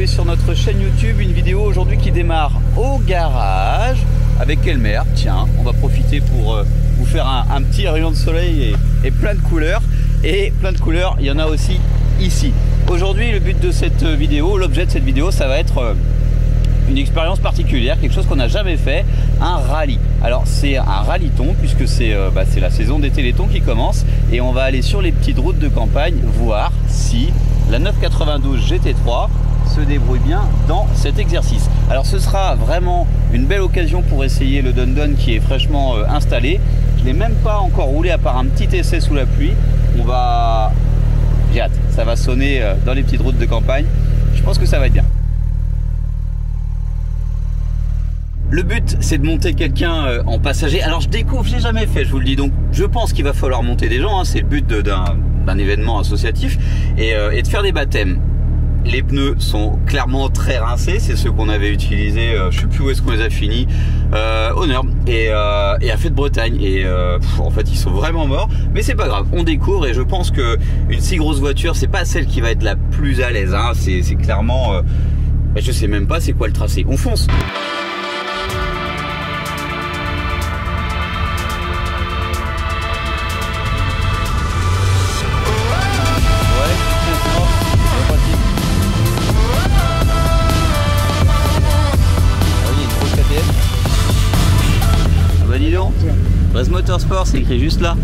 retrouver sur notre chaîne YouTube une vidéo aujourd'hui qui démarre au garage avec Elmer. Tiens, on va profiter pour vous faire un petit rayon de soleil et plein de couleurs. Et plein de couleurs, il y en a aussi ici. Aujourd'hui, le but de cette vidéo, l'objet de cette vidéo, ça va être une expérience particulière, quelque chose qu'on n'a jamais fait, un rallye. Alors c'est un rallyton puisque c'est la saison des télétons qui commence et on va aller sur les petites routes de campagne voir si la 992 GT3 se débrouille bien dans cet exercice. Alors ce sera vraiment une belle occasion pour essayer le Dun-Dun qui est fraîchement installé. Je l'ai même pas encore roulé à part un petit essai sous la pluie. J'ai hâte, ça va sonner dans les petites routes de campagne. Je pense que ça va être bien. Le but, c'est de monter quelqu'un en passager. Alors je découvre, je l'ai jamais fait, je vous le dis. Donc je pense qu'il va falloir monter des gens, hein. C'est le but d'un événement associatif et de faire des baptêmes. Les pneus sont clairement très rincés, c'est ceux qu'on avait utilisés, je sais plus où est-ce qu'on les a finis, Honneur et à Fête de Bretagne. Et en fait ils sont vraiment morts, mais c'est pas grave, on découvre. Et je pense que une si grosse voiture, c'est pas celle qui va être la plus à l'aise, hein. C'est clairement, je sais même pas c'est quoi le tracé. On fonce. Brest Motorsport, c'est écrit juste là.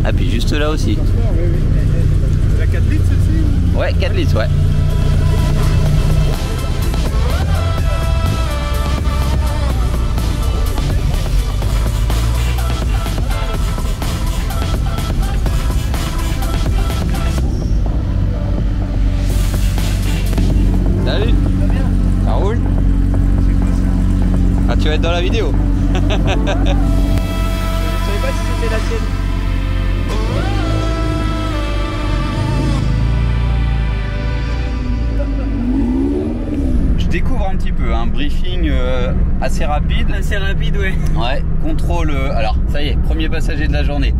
Ah, puis juste là aussi. C'est la 4 litres celle-ci? Ouais, 4 litres, ouais. Salut. Ça roule? Ah, tu vas être dans la vidéo. Je savais pas si c'était la sienne. Je découvre un petit peu un briefing assez rapide. Assez rapide, ouais. Ouais, contrôle. Alors, ça y est, premier passager de la journée.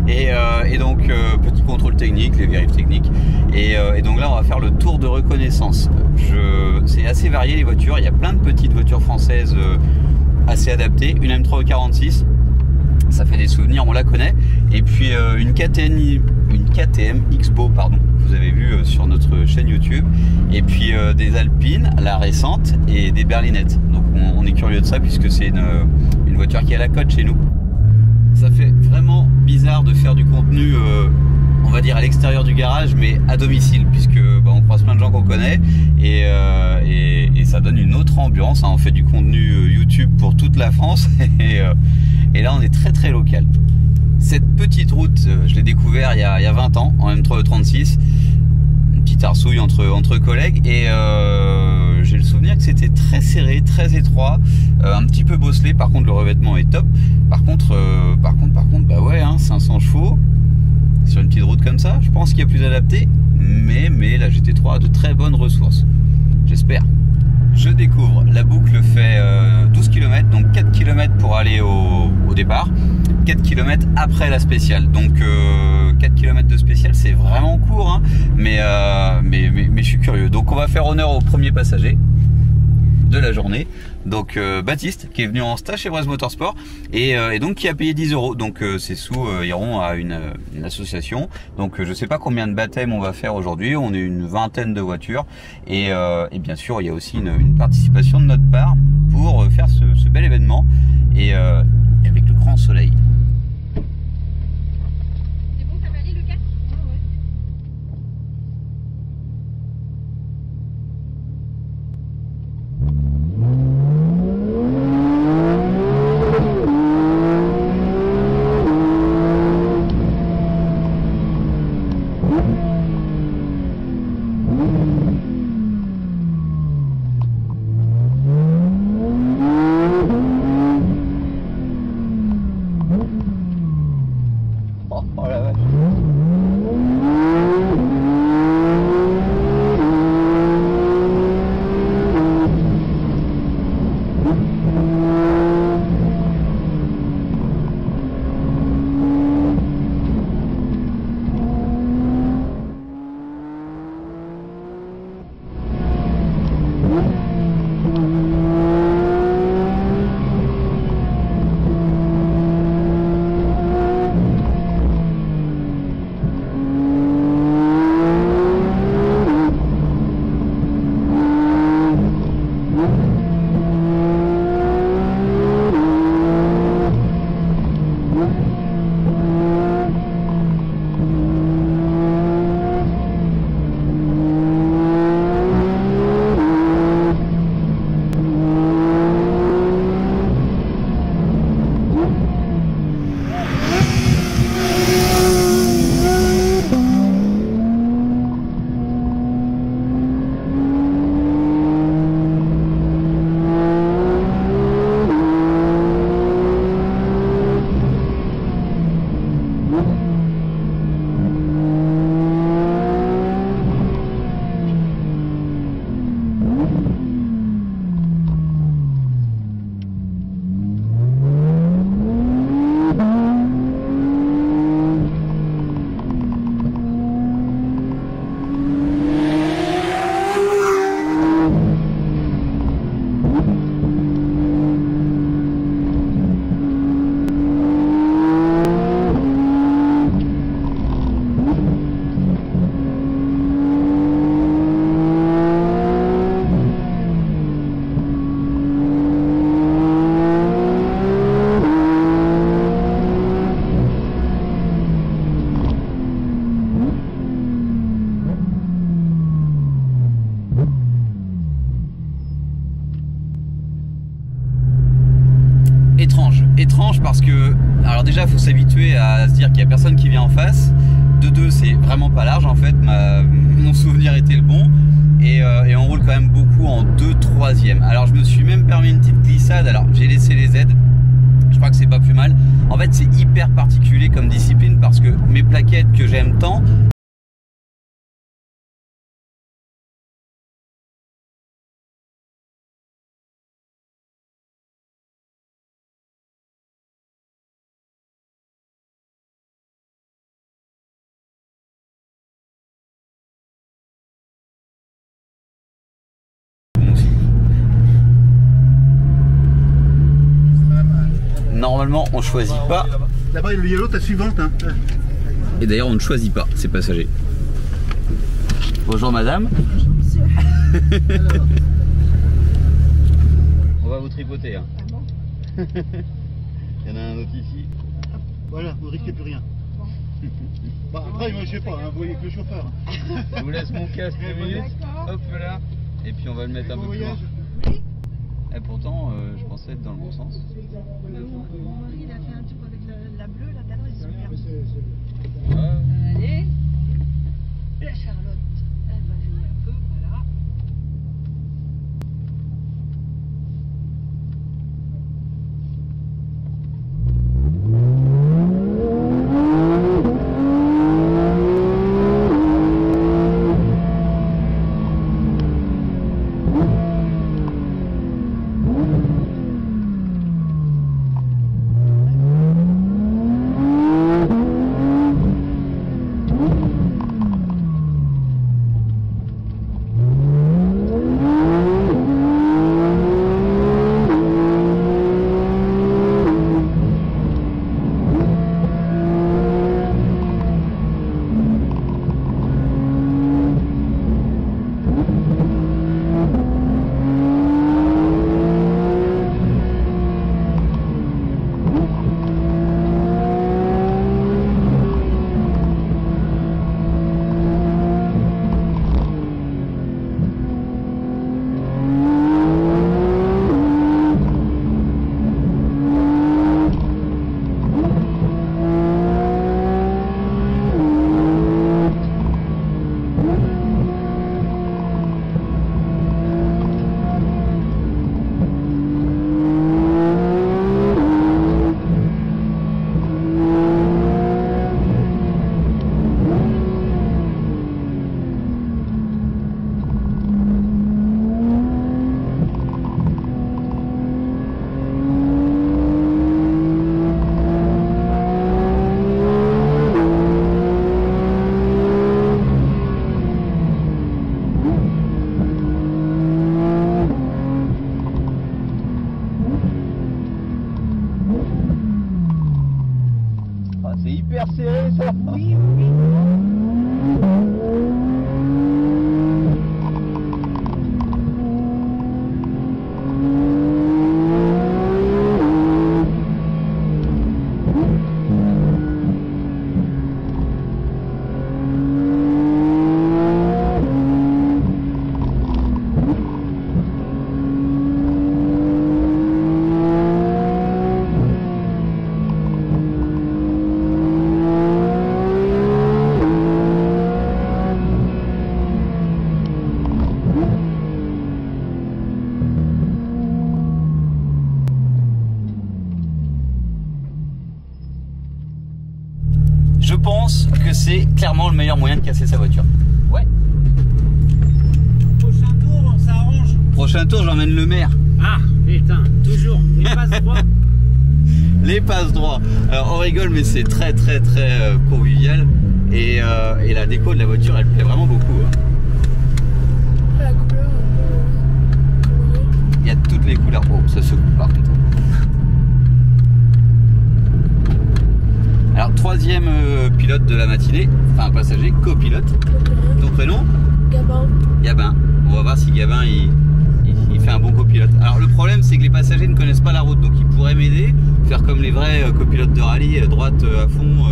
et donc, petit contrôle technique, les vérifs techniques. Et donc là, on va faire le tour de reconnaissance. C'est assez varié les voitures. Il y a plein de petites voitures françaises assez adaptée, une M3E46, ça fait des souvenirs, on la connaît, et puis une KTM X-Bow, pardon, vous avez vu sur notre chaîne YouTube, et puis des Alpines, la récente, et des berlinettes. Donc on est curieux de ça puisque c'est une voiture qui est à la cote chez nous. Ça fait vraiment bizarre de faire du contenu on va dire à l'extérieur du garage, mais à domicile, puisque on croise plein de gens qu'on connaît et ça donne une autre ambiance, hein. On fait du contenu YouTube pour toute la France et là on est très très local. Cette petite route, je l'ai découvert il y a 20 ans en M3E36, une petite arsouille entre collègues, et j'ai le souvenir que c'était très serré, très étroit, un petit peu bosselé. Par contre le revêtement est top. Par contre bah ouais, hein, 500 chevaux sur une petite route comme ça, je pense qu'il y a plus adapté, mais la GT3 a de très bonnes ressources, j'espère. Je découvre, la boucle fait 12 km, donc 4 km pour aller au départ, 4 km après la spéciale. Donc 4 km de spéciale, c'est vraiment court, hein, mais je suis curieux. Donc on va faire honneur au premier passager de la journée, donc Baptiste, qui est venu en stage chez Brest Motorsport et donc qui a payé 10 €. Donc ces sous iront à une association. Donc je sais pas combien de baptêmes on va faire aujourd'hui, on est une vingtaine de voitures et bien sûr il y a aussi une participation de notre part pour faire ce bel événement et avec le grand soleil. C'est bon, ça va aller le casque? Étrange parce que, alors déjà il faut s'habituer à se dire qu'il n'y a personne qui vient en face. De deux, c'est vraiment pas large en fait, mon souvenir était le bon. Et on roule quand même beaucoup en 2/3. Alors je me suis même permis une petite glissade, alors j'ai laissé les aides. Je crois que c'est pas plus mal. En fait c'est hyper particulier comme discipline parce que mes plaquettes que j'aime tant, normalement on choisit pas. Là-bas le yellow, ta suivante. Hein. Et d'ailleurs on ne choisit pas ces passagers. Bonjour madame. Bonjour monsieur. On va vous tripoter. Hein. Ah bon? Il y en a un autre ici. Voilà, vous risquez plus rien. Bah, après, moi je sais pas, hein, vous voyez que le chauffeur. Je vous laisse mon casque 2 minutes. Hop là. Et puis on va le mettre un peu plus loin. Oui. Et pourtant je pensais être dans le bon sens. Mon mari il a fait un tour avec la bleue là-dedans, il est super. Ouais. Allez. La Charlotte, elle va venir un peu, voilà. serré ça. Oui, oui. Je pense que c'est clairement le meilleur moyen de casser sa voiture. Ouais. Prochain tour, ça arrange. Prochain tour, j'emmène le maire. Ah, putain, toujours. Les passes droit. Les passes droits. Alors on rigole, mais c'est très convivial. Et la déco de la voiture, elle plaît vraiment beaucoup. Hein. La couleur un peu colorée. Il y a toutes les couleurs. Oh, ça se coupe par contre. Alors troisième pilote de la matinée, enfin passager, copilote. Ton prénom? Gabin. Gabin. On va voir si Gabin il fait un bon copilote. Alors le problème c'est que les passagers ne connaissent pas la route, donc ils pourraient m'aider, faire comme les vrais copilotes de rallye, droite à fond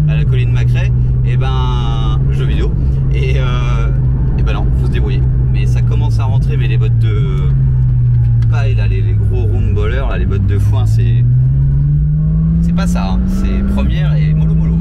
à la colline Macrae, et ben jeu vidéo. Et ben non, faut se débrouiller. Mais ça commence à rentrer, mais les bottes de paille là, les gros roombollers, là, les bottes de foin, c'est pas ça, hein. C'est première et mollo mollo.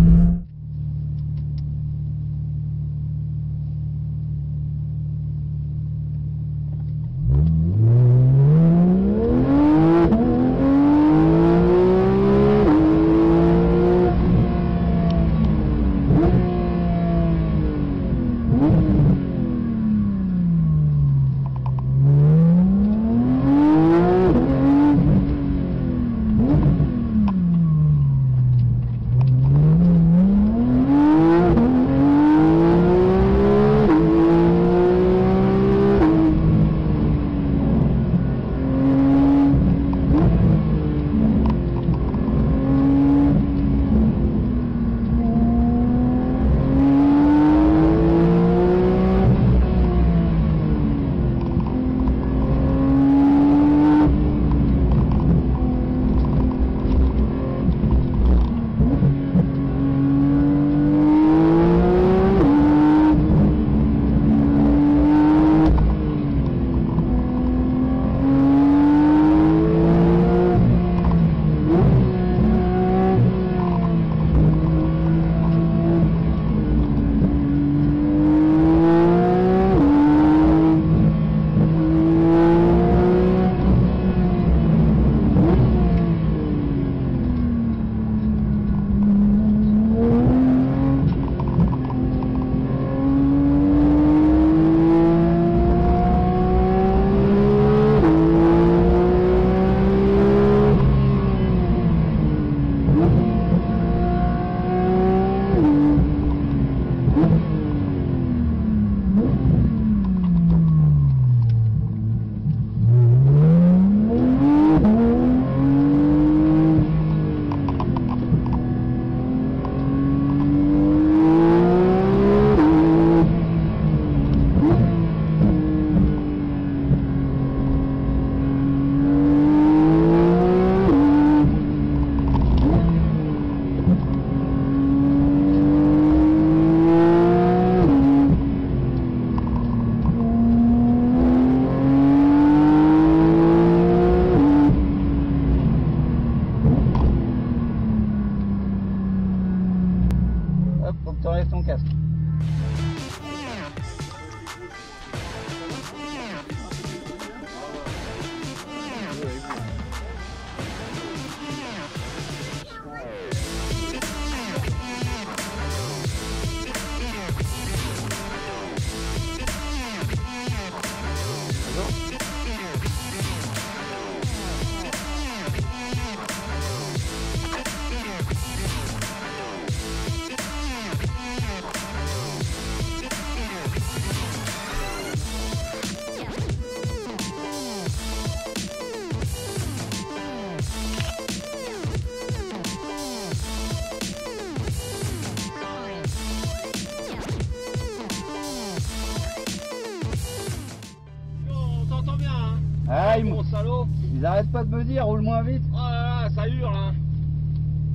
mon salaud. Ils arrêtent pas de me dire, roule moins vite. Oh là là, ça hurle hein.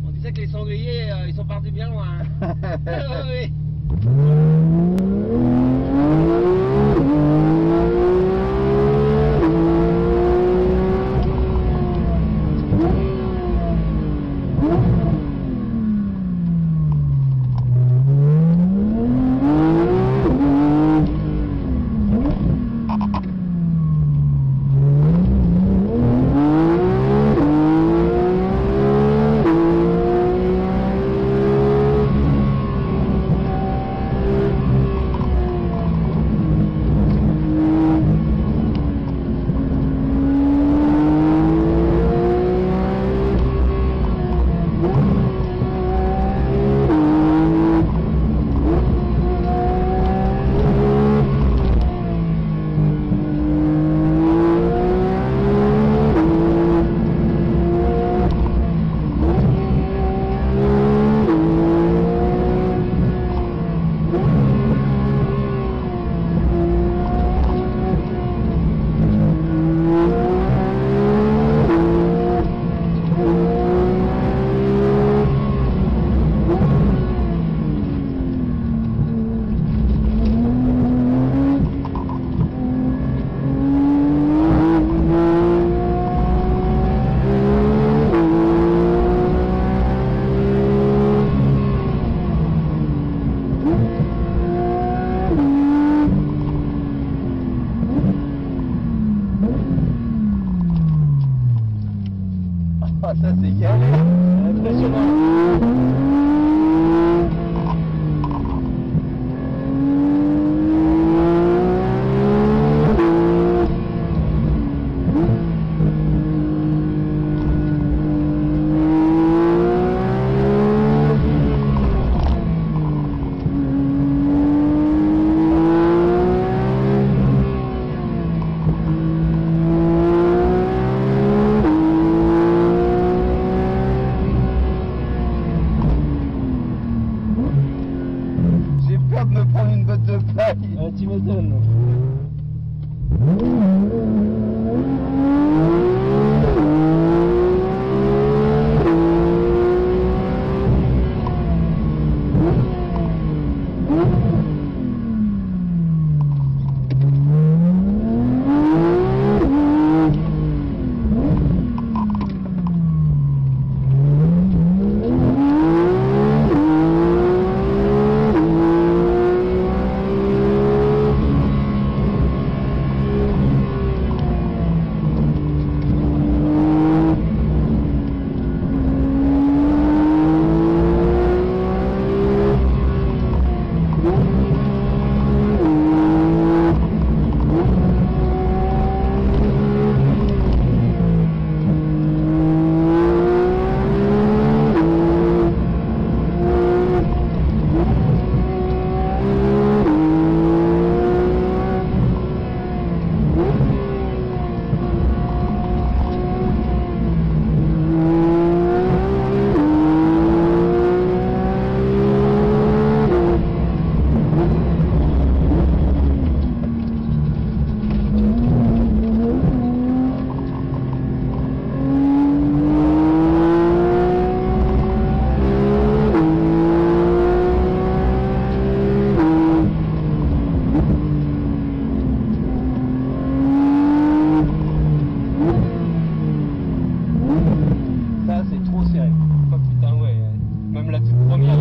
On disait que les sangliers, ils sont partis bien loin. Hein. Oui. Ah, ça c'est galère, c'est impressionnant. J'ai peur de me prendre une botte de paille. Tu m'étonnes. Ça c'est trop serré. Oh putain ouais, même la toute première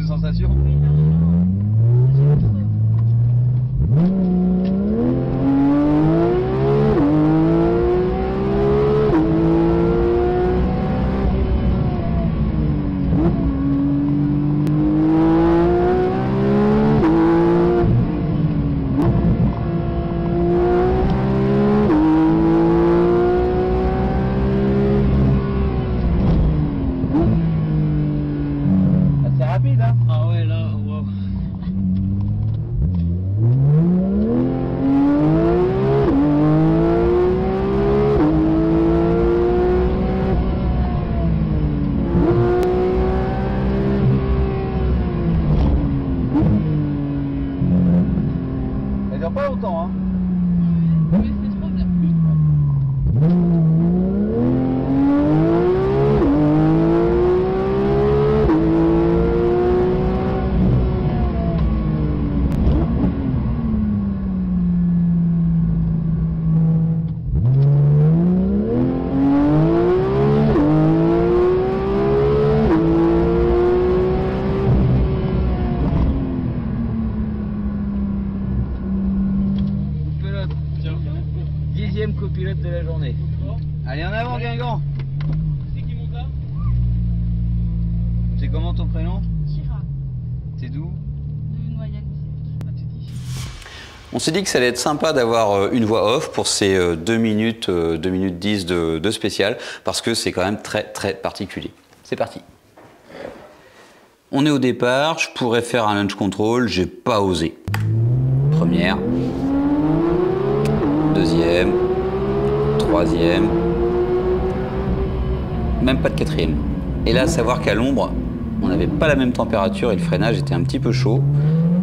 de sensations. Oui, largement. J'ai C'est rapide, hein? Ah ouais, là, wow. Elle dure pas longtemps, hein? Oui, c'est trop bien. Copilote. Tiens. 10e copilote de la journée. Allez, en avant, Guingamp! C'est qui monte là? C'est comment ton prénom? Kira, T'es d'où? de Noyenne. On s'est dit que ça allait être sympa d'avoir une voix off pour ces 2 minutes 10 de spécial, parce que c'est quand même très particulier. C'est parti. On est au départ, je pourrais faire un launch control, j'ai pas osé. Première, deuxième, troisième, même pas de quatrième. Et là, à savoir qu'à l'ombre, on n'avait pas la même température et le freinage était un petit peu chaud,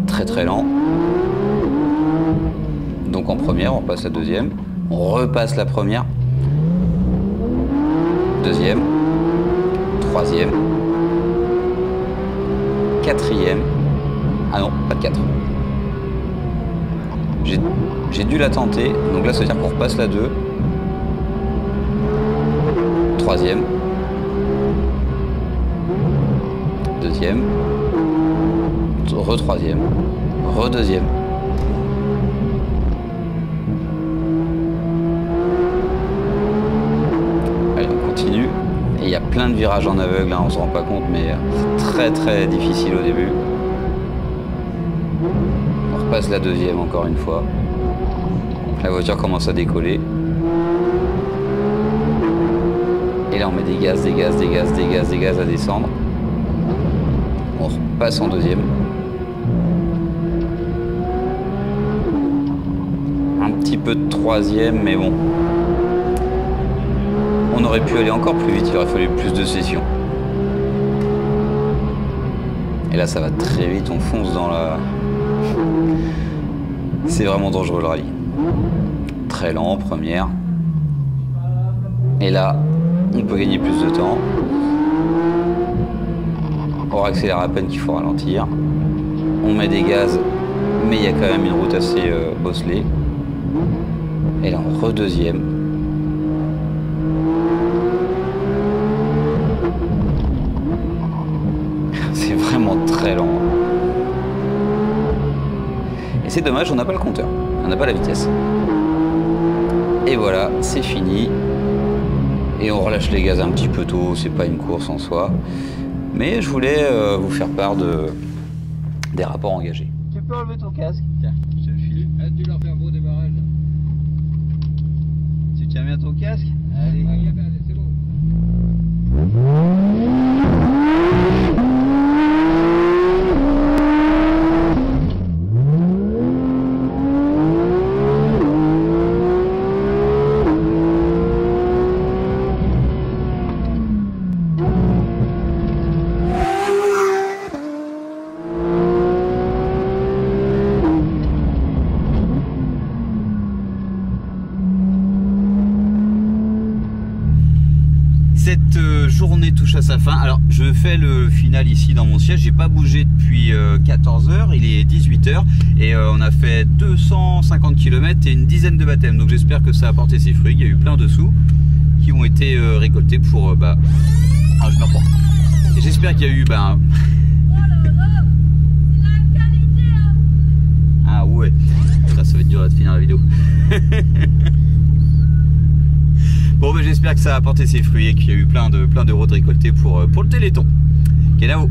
très lent. Donc en première, on passe la deuxième, on repasse la première, deuxième, troisième, quatrième, ah non, pas de 4. J'ai dû la tenter, donc là ça veut dire qu'on repasse la 2, troisième, deuxième, re-troisième, re-deuxième. Allez, on continue. Et il y a plein de virages en aveugle, hein, on se rend pas compte, mais c'est très difficile au début. On repasse la deuxième encore une fois. Donc la voiture commence à décoller. Et là on met des gaz à descendre. On repasse en deuxième. Un petit peu de troisième, mais bon. On aurait pu aller encore plus vite, il aurait fallu plus de sessions. Et là ça va très vite, on fonce dans la... C'est vraiment dangereux le rallye. Très lent, première. Et là, on peut gagner plus de temps. On accélère à peine qu'il faut ralentir. On met des gaz, mais il y a quand même une route assez bosselée. Et là, on redeuxième. C'est vraiment très lent. Et c'est dommage, on n'a pas le compteur. On n'a pas la vitesse. Et voilà, c'est fini. Et on relâche les gaz un petit peu tôt, c'est pas une course en soi. Mais je voulais vous faire part des rapports engagés. Tu peux enlever ton casque? Tiens, je te le file. Tu leur fais un beau démarrage. Tu tiens bien ton casque? Allez. C'est bon. Cette journée touche à sa fin. Alors je fais le final ici dans mon siège. J'ai pas bougé depuis 14 h, il est 18 h et on a fait 250 km et une dizaine de baptêmes. Donc j'espère que ça a porté ses fruits. Il y a eu plein de sous qui ont été récoltés pour je me reprends. Et j'espère qu'il y a eu là, ça va être dur de finir la vidéo. Bon, ben, j'espère que ça a apporté ses fruits et qu'il y a eu plein d'euros de récoltés pour le Téléthon. Kenavo.